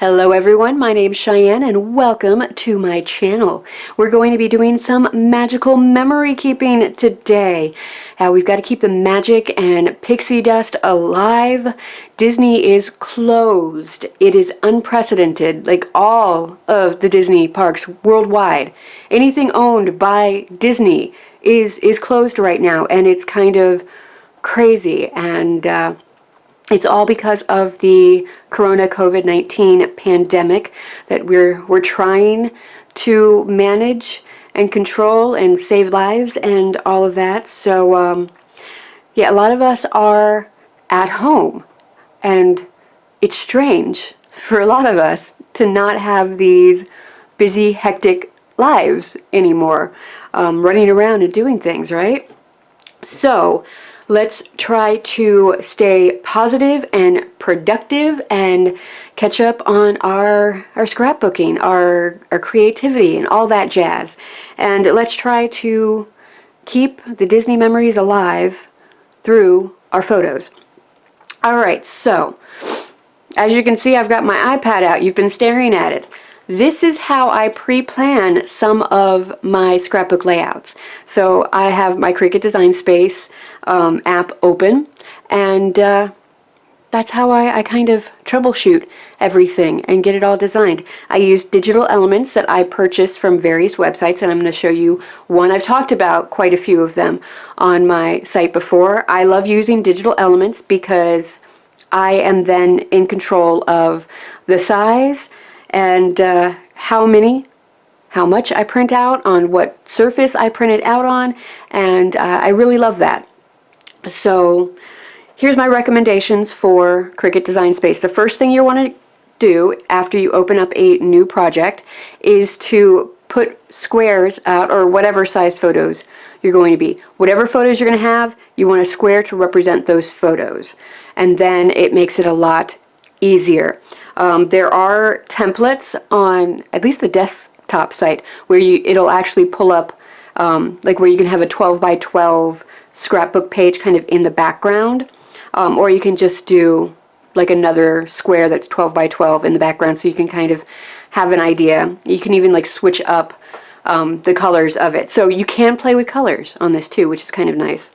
Hello everyone, my name's Cheyenne and welcome to my channel. We're going to be doing some magical memory keeping today. We've got to keep the magic and pixie dust alive. Disney is closed. It is unprecedented, like all of the Disney parks worldwide. Anything owned by Disney is closed right now, and it's kind of crazy, and it's all because of the COVID-19 pandemic that we're trying to manage and control and save lives and all of that. So yeah, a lot of us are at home, and it's strange for a lot of us to not have these busy, hectic lives anymore, running around and doing things, right? So let's try to stay positive and productive and catch up on our scrapbooking, our creativity, and all that jazz. And let's try to keep the Disney memories alive through our photos. Alright, so as you can see, I've got my iPad out. You've been staring at it. This is how I pre-plan some of my scrapbook layouts. So I have my Cricut Design Space app open, and that's how I kind of troubleshoot everything and get it all designed. I use digital elements that I purchased from various websites, and I'm going to show you one. I've talked about quite a few of them on my site before. I love using digital elements because I am then in control of the size and how much I print out on what surface I print it out on, and I really love that. So here's my recommendations for Cricut Design Space. The first thing you want to do after you open up a new project is to put squares out, or whatever size photos you're going to be. Whatever photos you're going to have, you want a square to represent those photos, and then it makes it a lot easier. There are templates on at least the desktop site where it'll actually pull up like where you can have a 12 by 12 scrapbook page kind of in the background, or you can just do like another square that's 12 by 12 in the background, so you can kind of have an idea. You can even like switch up the colors of it, so you can play with colors on this too, which is kind of nice.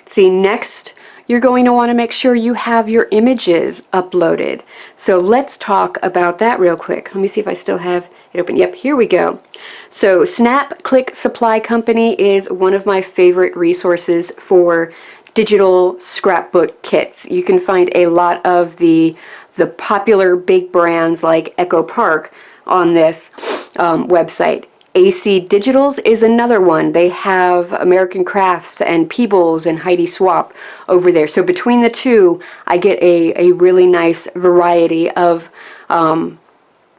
See, next you're going to want to make sure you have your images uploaded. So let's talk about that real quick. Let me see if I still have it open. Yep, here we go. So Snap Click Supply Company is one of my favorite resources for digital scrapbook kits. You can find a lot of the popular big brands like Echo Park on this website. AC Digitals is another one. They have American Crafts and Peebles and Heidi Swap over there. So between the two, I get a really nice variety of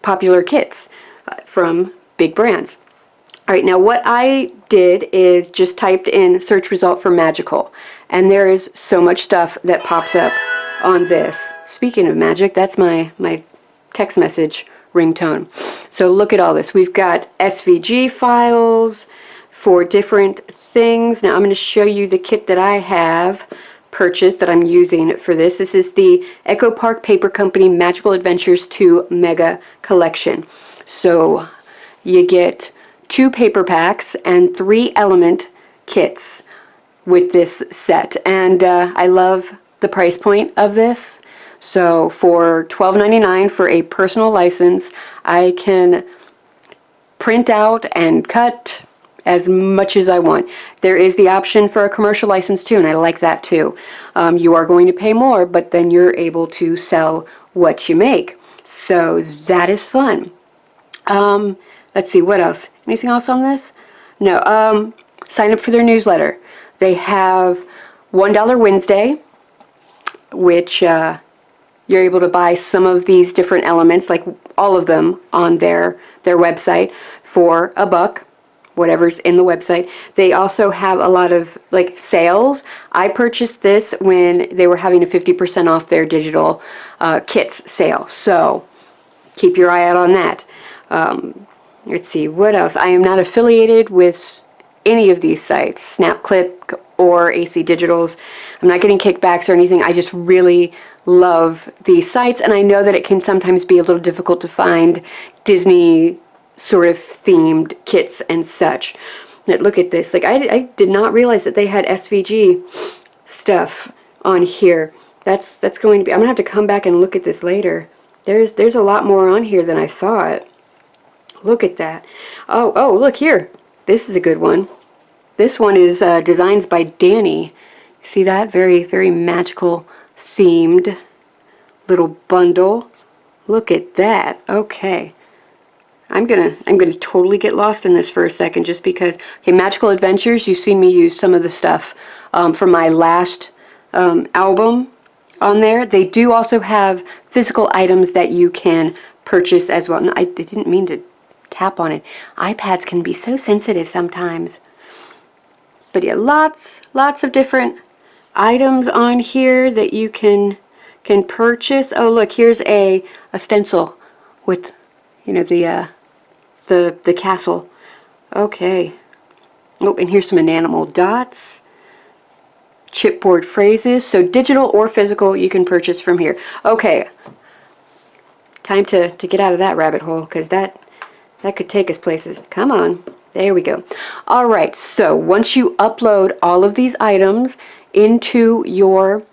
popular kits from big brands. All right, now what I did is just typed in search result for magical, and there is so much stuff that pops up on this. Speaking of magic, that's my text message ringtone. So look at all this. We've got SVG files for different things. Now I'm going to show you the kit that I have purchased that I'm using for this. This is the Echo Park Paper Company Magical Adventures 2 Mega Collection. So you get 2 paper packs and 3 element kits with this set, and I love the price point of this. So for $12.99 for a personal license, I can print out and cut as much as I want. There is the option for a commercial license too, and I like that too. You are going to pay more, but then you're able to sell what you make. So that is fun. Let's see, what else? Anything else on this? No. Sign up for their newsletter. They have $1 Wednesday, which you're able to buy some of these different elements, like all of them, on their website for $1, whatever's in the website. They also have a lot of like sales. I purchased this when they were having a 50% off their digital kits sale, so keep your eye out on that. Let's see, what else? I am not affiliated with any of these sites, SnapClip or AC Digitals. I'm not getting kickbacks or anything. I just really love these sites, and I know that it can sometimes be a little difficult to find Disney sort of themed kits and such. But look at this. Like, I did not realize that they had SVG stuff on here. That's going to be, I'm gonna have to come back and look at this later. There's a lot more on here than I thought. Look at that. Oh, look here. This is a good one. This one is designs by Danny. See that? Very, very magical themed little bundle. Look at that. Okay. I'm gonna totally get lost in this for a second, just because, okay, Magical Adventures, you've seen me use some of the stuff from my last album on there. They do also have physical items that you can purchase as well. No, I didn't mean to tap on it. iPads can be so sensitive sometimes. But yeah, lots of different items on here that you can purchase. Oh, look, here's a stencil with, you know, the castle. Okay. Oh, and here's some enamel dots. Chipboard phrases. So digital or physical, you can purchase from here. Okay. Time to get out of that rabbit hole, because that could take us places. Come on. There we go. All right. So once you upload all of these items into your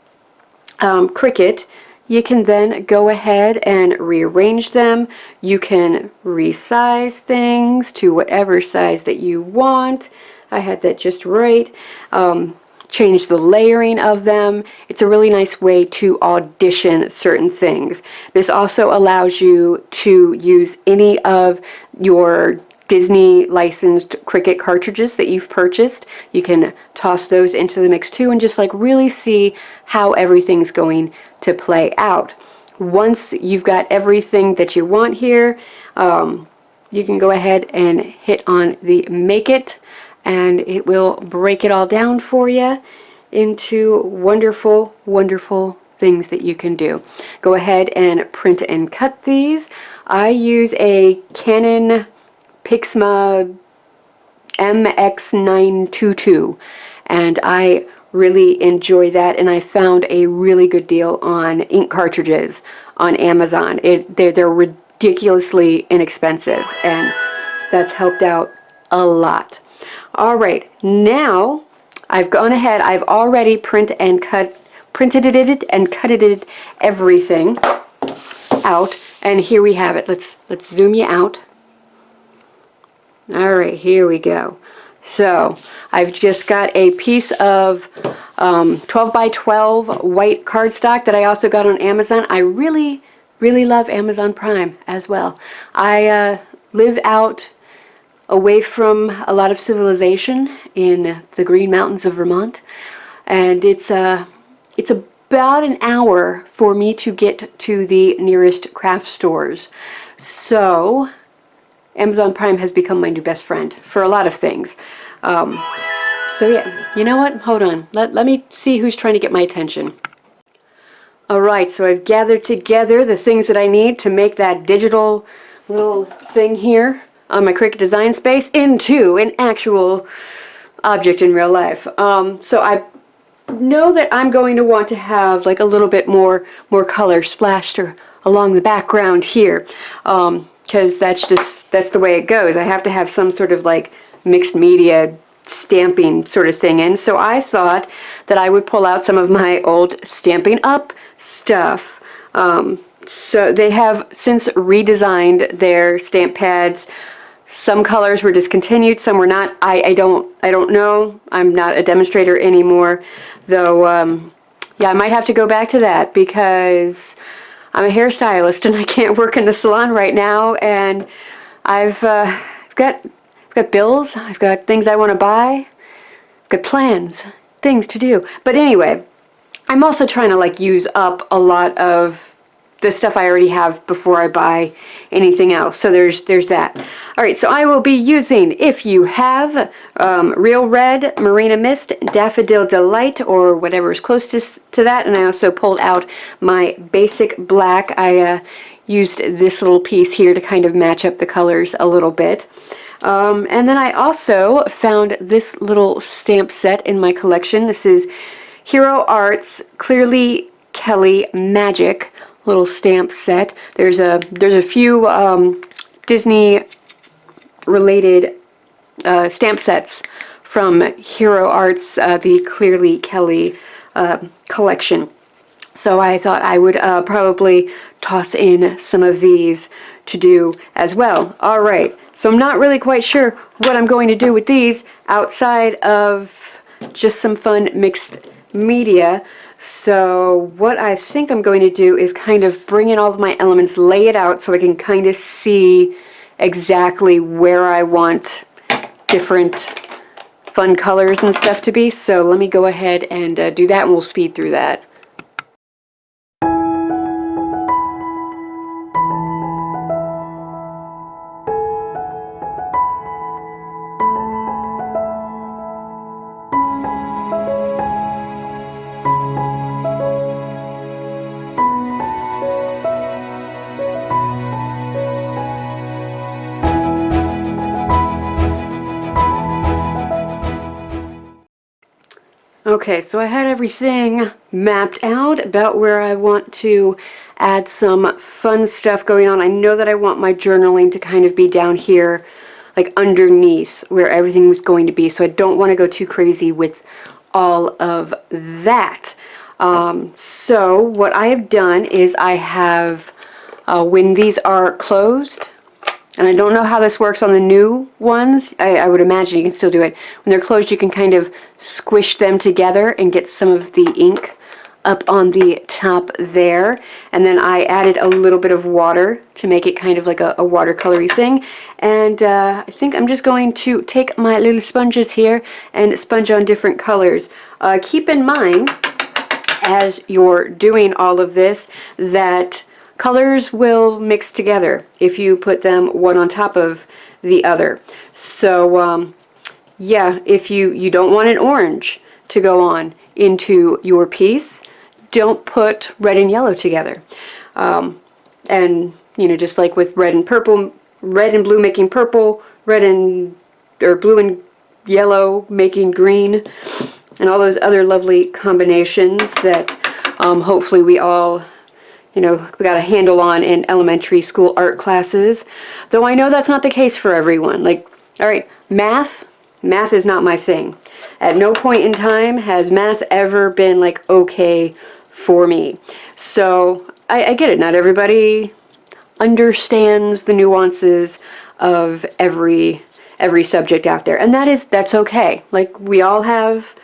Cricut, you can then go ahead and rearrange them. You can resize things to whatever size that you want. I had that just right. Change the layering of them. It's a really nice way to audition certain things. This also allows you to use any of your Disney licensed Cricut cartridges that you've purchased. You can toss those into the mix too and just like really see how everything's going to play out. Once you've got everything that you want here, you can go ahead and hit on the Make It, and it will break it all down for you into wonderful, wonderful things that you can do. Go ahead and print and cut these. I use a Canon Pixma MX922, and I really enjoy that, and I found a really good deal on ink cartridges on Amazon. They're ridiculously inexpensive, and that's helped out a lot. All right, now I've gone ahead, I've already printed it and cutted it everything out, and here we have it. Let's zoom you out. All right, here we go. So I've just got a piece of 12 by 12 white cardstock that I also got on Amazon. I really, really love Amazon Prime as well. I live out away from a lot of civilization in the Green Mountains of Vermont, and it's about an hour for me to get to the nearest craft stores. So Amazon Prime has become my new best friend for a lot of things. So yeah, you know what? Hold on. Let me see who's trying to get my attention. Alright, so I've gathered together the things that I need to make that digital little thing here on my Cricut Design Space into an actual object in real life. So I know that I'm going to want to have like a little bit more color splashed along the background here. Because that's the way it goes. I have to have some sort of like mixed media stamping sort of thing in. So I thought that I would pull out some of my old Stampin' Up stuff. So they have since redesigned their stamp pads. Some colors were discontinued, some were not. I don't know. I'm not a demonstrator anymore, though. Yeah, I might have to go back to that because I'm a hairstylist and I can't work in the salon right now, and I've got bills, I've got things I want to buy, I've got plans, things to do. But anyway, I'm also trying to like use up a lot of the stuff I already have before I buy anything else. So there's that. All right, so I will be using, if you have Real Red, Marina Mist, Daffodil Delight, or whatever is close to that. And I also pulled out my basic black. I used this little piece here to kind of match up the colors a little bit. And then I also found this little stamp set in my collection. This is Hero Arts Clearly Kelly Magic little stamp set. There's a few Disney related stamp sets from Hero Arts, the Clearly Kelly collection. So I thought I would probably toss in some of these to do as well. All right, so I'm not really quite sure what I'm going to do with these outside of just some fun mixed media. So what I think I'm going to do is kind of bring in all of my elements, lay it out so I can kind of see exactly where I want different fun colors and stuff to be. So let me go ahead and do that, and we'll speed through that. Okay, so I had everything mapped out about where I want to add some fun stuff going on. I know that I want my journaling to kind of be down here, like underneath where everything was going to be, so I don't want to go too crazy with all of that. So what I have done is I have, when these are closed, and I don't know how this works on the new ones. I would imagine you can still do it. When they're closed, you can kind of squish them together and get some of the ink up on the top there. And then I added a little bit of water to make it kind of like a watercolory thing. And I think I'm just going to take my little sponges here and sponge on different colors. Keep in mind, as you're doing all of this, that colors will mix together if you put them one on top of the other. So yeah, if you don't want an orange to go on into your piece, don't put red and yellow together. And you know, just like with red and purple, red and blue making purple, blue and yellow making green, and all those other lovely combinations that hopefully we all, you know, we got a handle on in elementary school art classes. Though I know that's not the case for everyone. Like, all right, math is not my thing. At no point in time has math ever been like okay for me. So I get it. Not everybody understands the nuances of every subject out there, and that's okay. Like, we all have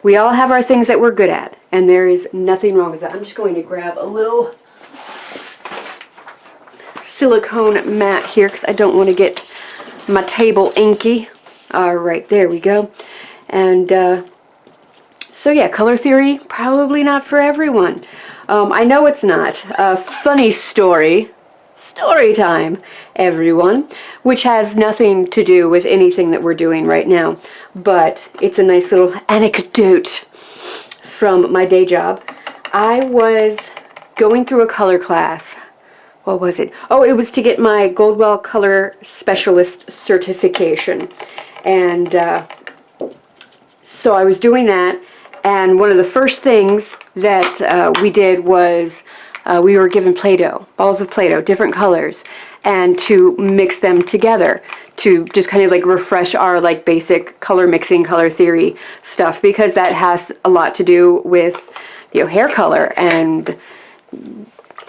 our things that we're good at, and there is nothing wrong with that. I'm just going to grab a little silicone mat here because I don't want to get my table inky. Alright, there we go. And so yeah, color theory, probably not for everyone. I know it's not. Funny story time, everyone, which has nothing to do with anything that we're doing right now, but it's a nice little anecdote from my day job. I was going through a color class. What was it? Oh, it was to get my Goldwell Color Specialist certification. And so I was doing that, and one of the first things that we did was we were given Play-Doh, balls of Play-Doh, different colors, and to mix them together to just kind of like refresh our like basic color mixing, color theory stuff, because that has a lot to do with, you know, hair color, and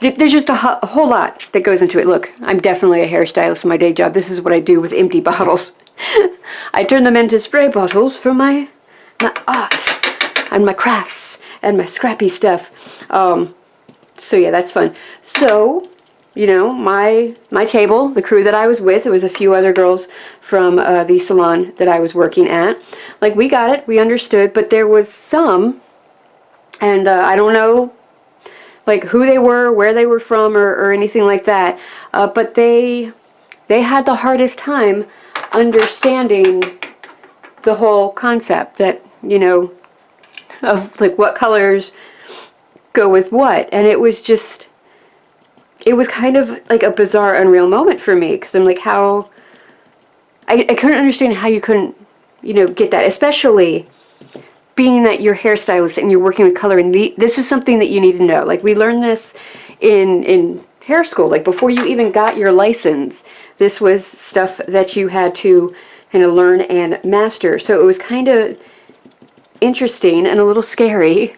there's just a whole lot that goes into it. Look, I'm definitely a hairstylist in my day job. This is what I do with empty bottles. I turn them into spray bottles for my art and my crafts and my scrappy stuff. So yeah, that's fun. So, you know, my table, the crew that I was with, it was a few other girls from the salon that I was working at. Like, we got it, we understood, but there was some, and I don't know like who they were, where they were from, or anything like that, but they had the hardest time understanding the whole concept that, you know, of like what colors go with what. And it was kind of like a bizarre, unreal moment for me, because I'm like, how I couldn't understand how you couldn't, you know, get that, especially being that you're hairstylist and you're working with color, and this is something that you need to know. Like, we learned this in hair school, like before you even got your license. This was stuff that you had to kind of learn and master. So it was kind of interesting and a little scary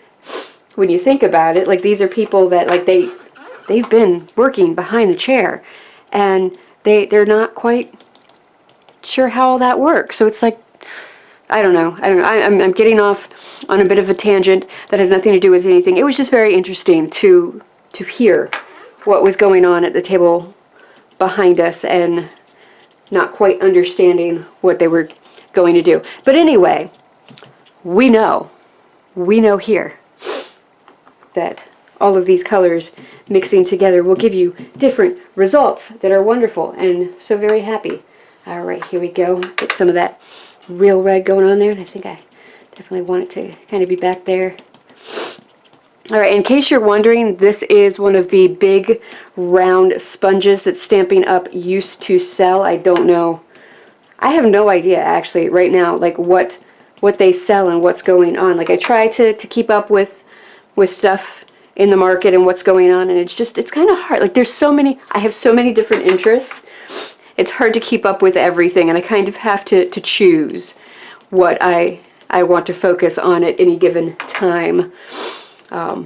when you think about it. Like, these are people that, like, they've been working behind the chair, and they're not quite sure how all that works. So it's like, I don't know. I'm getting off on a bit of a tangent that has nothing to do with anything. It was just very interesting to hear what was going on at the table behind us and not quite understanding what they were going to do. But anyway, we know here that all of these colors mixing together will give you different results that are wonderful, and so very happy. All right, here we go. Get some of that real red going on there, and I think I definitely want it to kind of be back there. All right, in case you're wondering, this is one of the big round sponges that Stampin' Up! Used to sell. I don't know. I have no idea, actually, right now, like what they sell and what's going on. Like, I try to keep up with stuff in the market and what's going on, and it's kind of hard. Like, there's so many, I have so many different interests. It's hard to keep up with everything, and I kind of have to choose what I want to focus on at any given time. I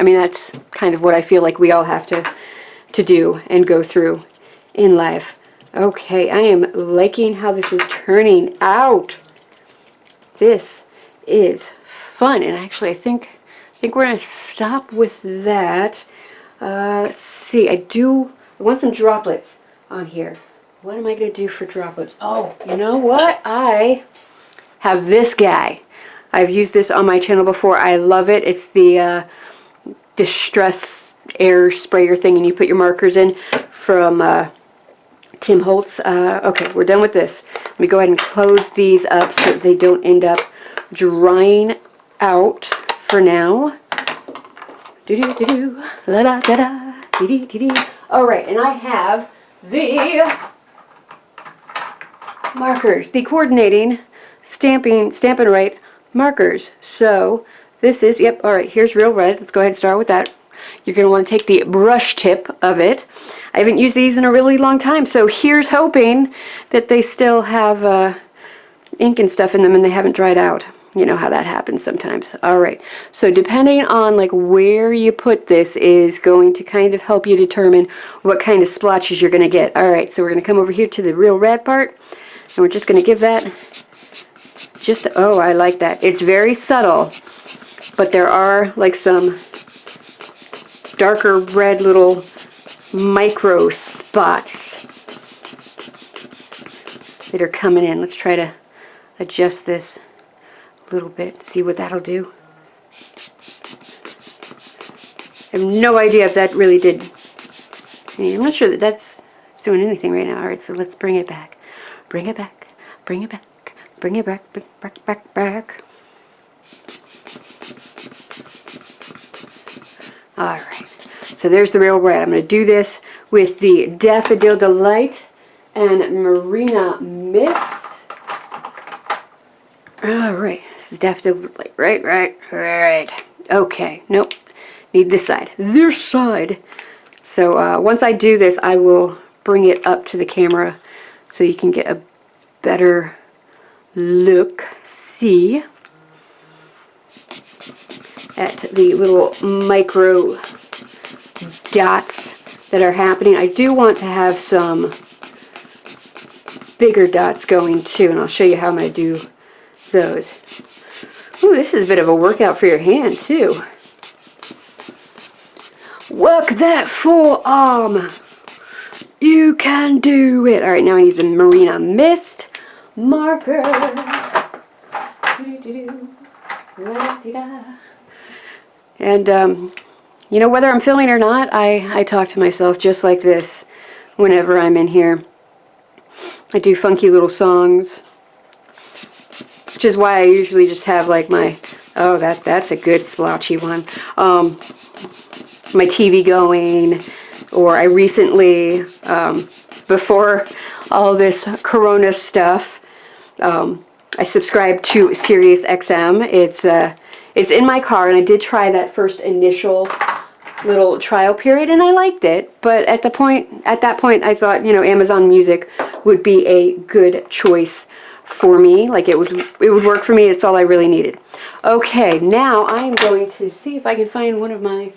mean, that's kind of what I feel like we all have to do and go through in life. Okay, I am liking how this is turning out. This is fun, and actually I think we're going to stop with that. Let's see, I want some droplets on here. What am I going to do for droplets? Oh, you know what? I have this guy. I've used this on my channel before. I love it. It's the Distress Air Sprayer thing, and you put your markers in from Tim Holtz. Okay, we're done with this. Let me go ahead and close these up so that they don't end up drying out for now. Do-do-do-do, la-da-da-da, dee-dee-dee-dee. All right, and I have the markers, the coordinating Stampin' Right markers. So this is, yep, all right, here's real red. Let's go ahead and start with that. You're going to want to take the brush tip of it. I haven't used these in a really long time, so here's hoping that they still have ink and stuff in them and they haven't dried out. You know how that happens sometimes. All right, so depending on like where you put this is going to kind of help you determine what kind of splotches you're going to get. All right, so we're going to come over here to the real red part, and we're just going to give that just, oh, I like that. It's very subtle, but there are like some darker red little micro spots that are coming in. Let's try to adjust this a little bit, see what that'll do. I have no idea if that really did. I'm not sure that that's doing anything right now. All right, so let's bring it back. Bring it back. Bring it back. Bring it back. Back. All right. So there's the real red. I'm going to do this with the Daffodil Delight and Marina Mist. All right. This is Daffodil Delight. Right. Okay. Nope. Need this side. This side. So once I do this, I will bring it up to the camera so you can get a better look. See at the little micro dots that are happening. I do want to have some bigger dots going too, and I'll show you how I'm going to do those. Ooh, this is a bit of a workout for your hand too. Work that forearm. You can do it. All right, now I need the Marina Mist marker. And you know, whether I'm filming or not, I talk to myself just like this whenever I'm in here. I do funky little songs, which is why I usually just have like my, oh, that's a good splotchy one, my TV going. Or I recently, before all this Corona stuff, I subscribe to Sirius XM. It's in my car, and I did try that first initial little trial period, and I liked it. But at that point, I thought, Amazon Music would be a good choice for me. Like it would work for me. It's all I really needed. Okay, now I am going to see if I can find one of my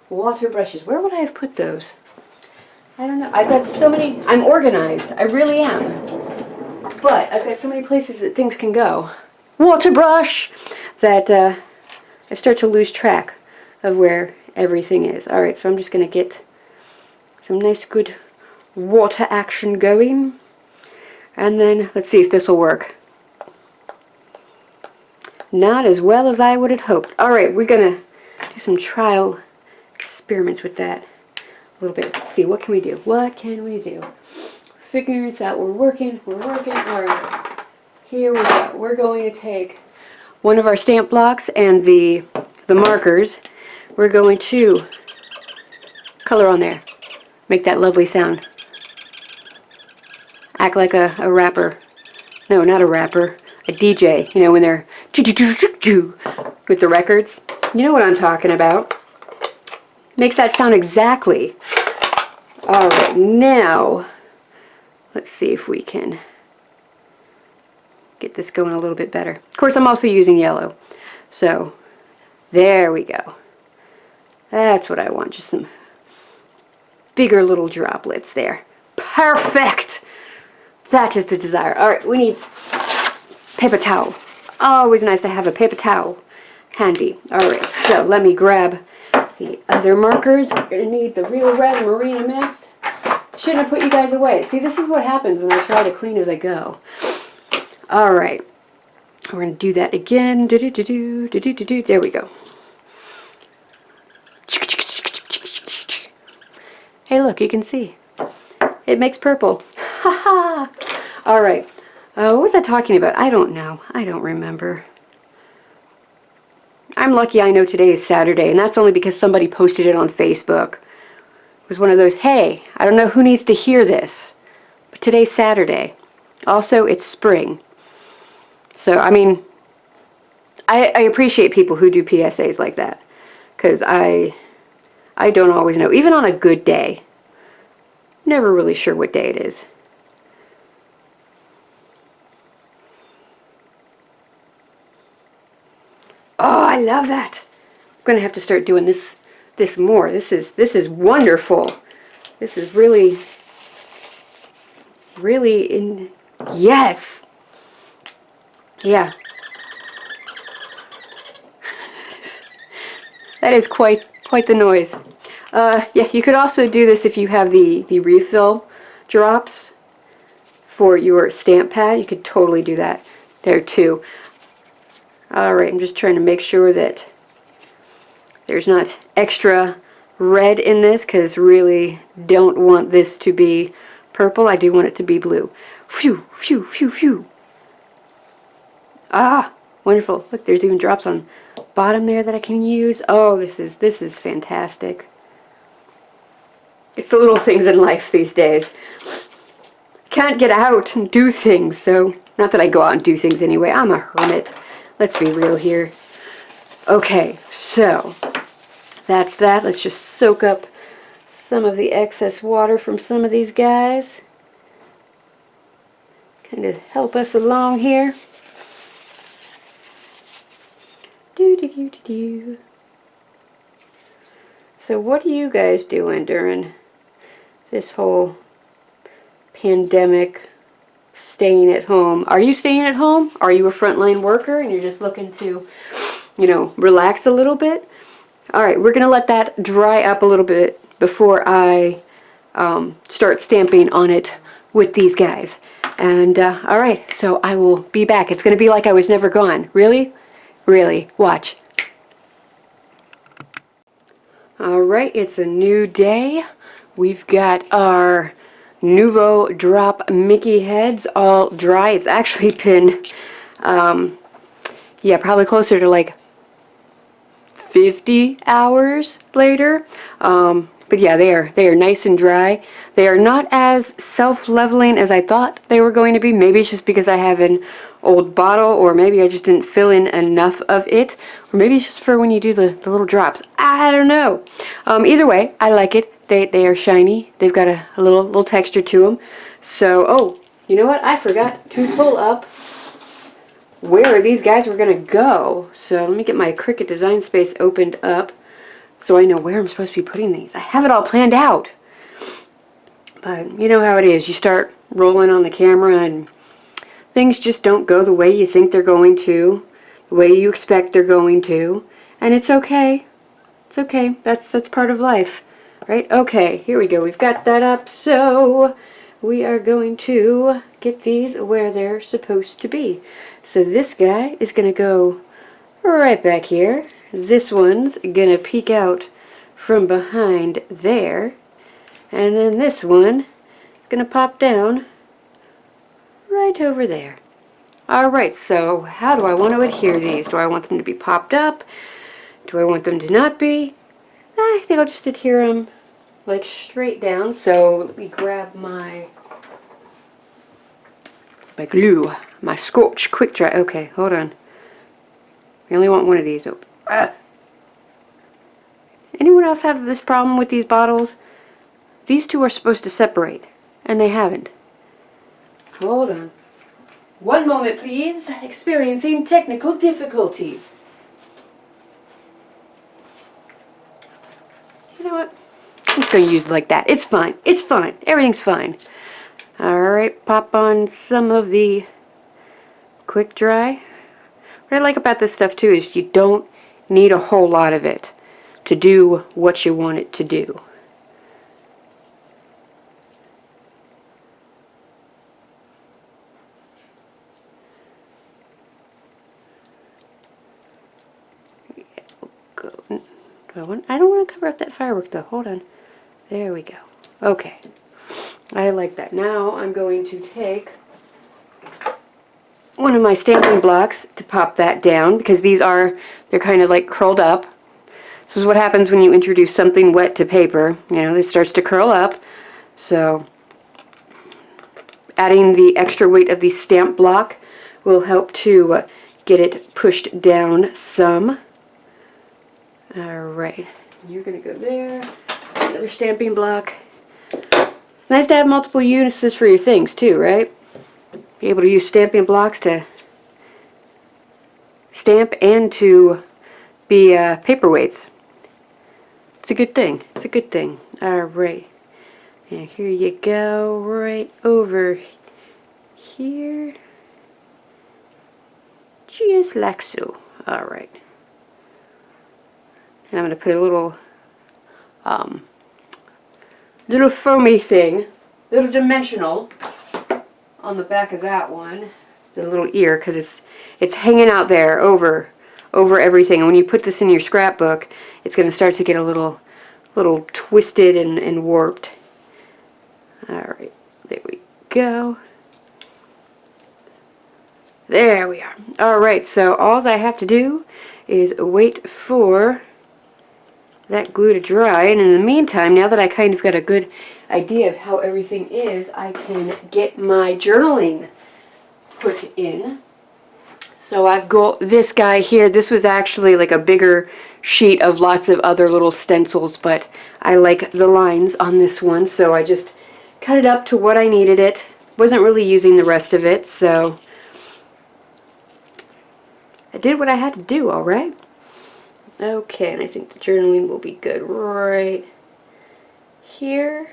water brushes. Where would I have put those? I don't know. I've got so many. I'm organized. I really am. But I've got so many places that things can go. Water brush! That I start to lose track of where everything is. Alright, so I'm just going to get some nice good water action going. And then let's see if this will work. Not as well as I would have hoped. Alright, we're going to do some trial experiments with that a little bit. Let's see, what can we do? What can we do? Figuring it out. We're working. Alright, here we go. We're going to take one of our stamp blocks and the markers. We're going to color on there. Make that lovely sound. Act like a rapper. No, not a rapper. A DJ. When they're with the records. You know what I'm talking about. Makes that sound exactly. Alright, now let's see if we can get this going a little bit better. Of course, I'm also using yellow. So, there we go. That's what I want. Just some bigger little droplets there. Perfect! That is the desire. Alright, we need paper towel. Always nice to have a paper towel handy. Alright, so let me grab the other markers. We're going to need the Real Red Marina Mist. Shouldn't have put you guys away. See, this is what happens when I try to clean as I go. Alright. We're going to do that again. There we go. Hey, look, you can see. It makes purple. Ha ha! Alright. What was I talking about? I don't know. I don't remember. I'm lucky I know today is Saturday, and that's only because somebody posted it on Facebook. It was one of those, hey, I don't know who needs to hear this, but today's Saturday. Also, it's spring. So, I mean, I appreciate people who do PSAs like that, because I don't always know. Even on a good day, never really sure what day it is. Oh, I love that. I'm going to have to start doing this more. This is wonderful. This is really in. Yes. Yeah. That is quite the noise. Yeah, you could also do this if you have the refill drops for your stamp pad. You could totally do that there too. Alright, I'm just trying to make sure that there's not extra red in this, because really don't want this to be purple. I do want it to be blue. Phew, phew, phew, phew. Ah, wonderful. Look, there's even drops on bottom there that I can use. Oh, this is fantastic. It's the little things in life these days. Can't get out and do things, so not that I go out and do things anyway. I'm a hermit. Let's be real here. Okay, so that's that. Let's just soak up some of the excess water from some of these guys. Kind of help us along here. Do. So what are you guys doing during this whole pandemic, staying at home? Are you staying at home? Are you a frontline worker and you're just looking to, relax a little bit? Alright, we're going to let that dry up a little bit before I start stamping on it with these guys. And, alright, so I will be back. It's going to be like I was never gone. Really? Really. Watch. Alright, it's a new day. We've got our Nouveau Drop Mickey heads all dry. It's actually been, yeah, probably closer to like 50 hours later. But yeah, they are nice and dry. They are not as self-leveling as I thought they were going to be. Maybe it's just because I have an old bottle, or maybe I just didn't fill in enough of it, or maybe it's just for when you do the little drops. I don't know. Either way, I like it. They are shiny. They've got a little texture to them. So, oh, you know what? I forgot to pull up where these guys were going to go. So let me get my Cricut Design Space opened up so I know where I'm supposed to be putting these. I have it all planned out. But you know how it is. You start rolling on the camera and things just don't go the way you think they're going to, the way you expect they're going to. And it's okay. It's okay. That's part of life. Right? Okay, here we go. We've got that up. So we are going to get these where they're supposed to be. So this guy is going to go right back here. This one's going to peek out from behind there. And then this one is going to pop down right over there. Alright, so how do I want to adhere these? Do I want them to be popped up? Do I want them to not be? I think I'll just adhere them like straight down. So let me grab my glue, my Scotch quick dry. Okay, hold on. I only want one of these. Oh. Anyone else have this problem with these bottles? These two are supposed to separate, and they haven't. Hold on. One moment, please. Experiencing technical difficulties. You know what? I'm just going to use it like that. It's fine. It's fine. Everything's fine. Alright, pop on some of the quick dry. What I like about this stuff too is you don't need a whole lot of it to do what you want it to do. I don't want to cover up that firework though. Hold on. There we go. Okay. I like that. Now I'm going to take one of my stamping blocks to pop that down, because they're kind of like curled up. This is what happens when you introduce something wet to paper. You know, it starts to curl up. So adding the extra weight of the stamp block will help to get it pushed down some. Alright, you're going to go there. Another stamping block. It's nice to have multiple uses for your things too, right? Be able to use stamping blocks to stamp and to be paperweights. It's a good thing. It's a good thing. Alright. And here you go, right over here. Just like so. Alright. And I'm going to put a little foamy thing, little dimensional, on the back of that one. The little ear, because it's hanging out there over everything. And when you put this in your scrapbook, it's going to start to get a little twisted and warped. Alright, there we go. There we are. Alright, so all I have to do is wait for that glue to dry, and in the meantime, now that I kind of got a good idea of how everything is, I can get my journaling put in. So I've got this guy here. This was actually like a bigger sheet of lots of other little stencils, but I like the lines on this one, so I just cut it up to what I needed it. Wasn't really using the rest of it, so I did what I had to do, alright? Okay, and I think the journaling will be good right here.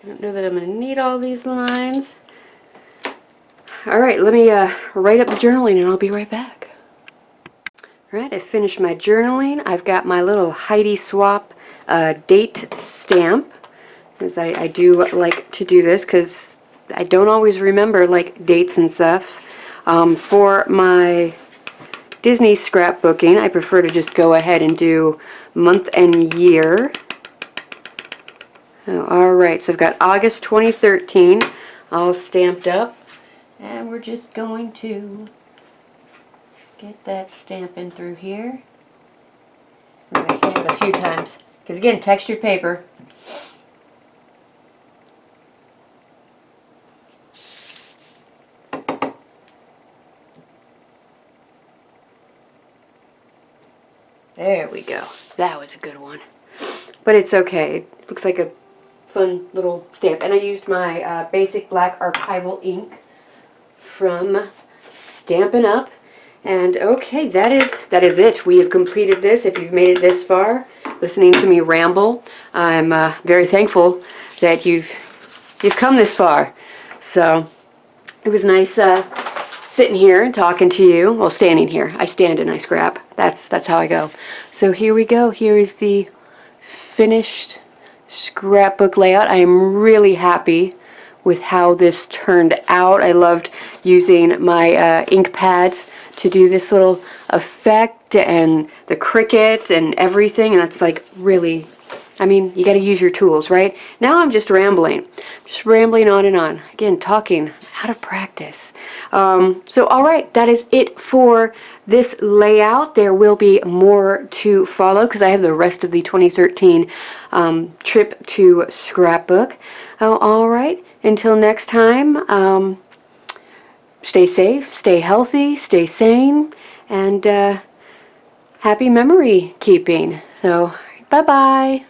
I don't know that I'm going to need all these lines. Alright, let me write up the journaling and I'll be right back. Alright, I finished my journaling. I've got my little Heidi Swap date stamp, because I do like to do this because I don't always remember like dates and stuff. For my Disney scrapbooking, I prefer to just go ahead and do month and year. Oh, alright, so I've got August 2013 all stamped up, and we're just going to get that stamping through here. We're going to stamp it a few times. Because again, textured paper. There we go. That was a good one. But it's okay. It looks like a fun little stamp. And I used my basic black archival ink from Stampin' Up. And okay, that is it. We have completed this. If you've made it this far, listening to me ramble, I'm very thankful that you've come this far. So it was nice sitting here and talking to you. Well, standing here. I stand and I scrap. That's how I go. So here we go. Here is the finished scrapbook layout. I am really happy with how this turned out. I loved using my ink pads to do this little effect and the cricket and everything, and that's like really, I mean, you got to use your tools, right? Now I'm just rambling on and on. Again, talking out of practice. So all right, that is it for this layout. There will be more to follow because I have the rest of the 2013 trip to scrapbook. All right, until next time, stay safe, stay healthy, stay sane, and happy memory keeping. So, bye-bye.